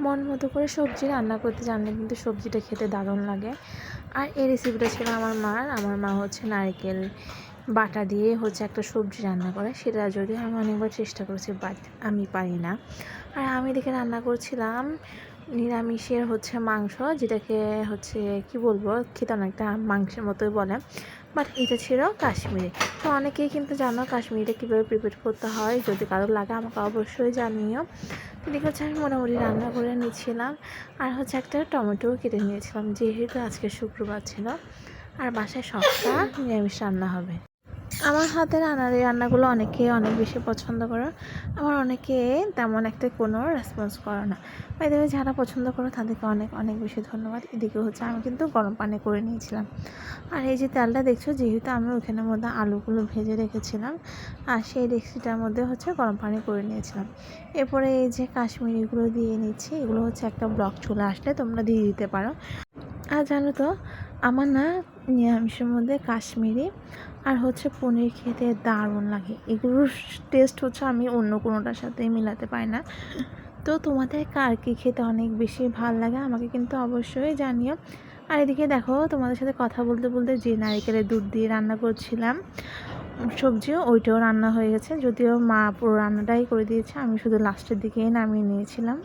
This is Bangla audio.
মন মতো করে সবজি রান্না করতে জানলে কিন্তু সবজিটা খেতে দারুণ লাগে। আর এই রেসিপিটা ছিল আমার মার। আমার মা হচ্ছে নারকেল বাটা দিয়ে হচ্ছে একটা সবজি রান্না করে, সেটা যদিও আমি অনেকবার চেষ্টা করেছি, বাট আমি পারি না। আর আমি এদিকে রান্না করছিলাম নিরামিষের হচ্ছে মাংস, যেটাকে হচ্ছে কি বলবো, খেতে অনেকটা মাংসের মতোই বলে, বাট এটা ছিল কাশ্মীরি। তো অনেকেই কিন্তু জানো কাশ্মীরিটা কীভাবে প্রিপেয়ার করতে হয়, যদি কারো লাগে আমাকে অবশ্যই জানিও। তো দেখে হচ্ছে আমি মোটামুটি রান্না করে নিচ্ছিলাম, আর হচ্ছে একটা টমেটোও কেটে নিয়েছিলাম, যেহেতু আজকে শুক্রবার ছিল আর বাসায় সপ্তাহ নিরামিষ রান্না হবে। আমার হাতের রান্নাগুলো অনেকে অনেক বেশি পছন্দ করে, আবার অনেকে তেমন একটা কোনো রেসপন্স করে না। এদিকে যারা পছন্দ করো তাদেরকে অনেক অনেক বেশি ধন্যবাদ। এদিকে হচ্ছে আমি কিন্তু গরম পানি করে নিয়েছিলাম। আর এই যে তেলটা দেখছো, যেহেতু আমি ওখানের মধ্যে আলুগুলো ভেজে রেখেছিলাম, আর সেই ডেকচিটার মধ্যে হচ্ছে গরম পানি করে নিয়েছিলাম। এরপরে এই যে কাশ্মীরিগুলো দিয়ে নিচ্ছি, এগুলো হচ্ছে একটা ব্লক চলে আসলে তোমরা দিয়ে দিতে পারো। আর জানো তো, আমার না নিরামিষের মধ্যে কাশ্মীরি আর হচ্ছে পনির খেতে দারুণ লাগে। এগুলোর টেস্ট হচ্ছে আমি অন্য কোনোটার সাথেই মিলাতে পারি না। তো তোমাদের কার কী খেতে অনেক বেশি ভালো লাগে আমাকে কিন্তু অবশ্যই জানিও। আর এদিকে দেখো, তোমাদের সাথে কথা বলতে বলতে যে নারকেলের দুধ দিয়ে রান্না করছিলাম সবজিও, ওইটাও রান্না হয়ে গেছে। যদিও মা পুরো রান্নাটাই করে দিয়েছে, আমি শুধু লাস্টের দিকেই নামিয়ে নিয়েছিলাম।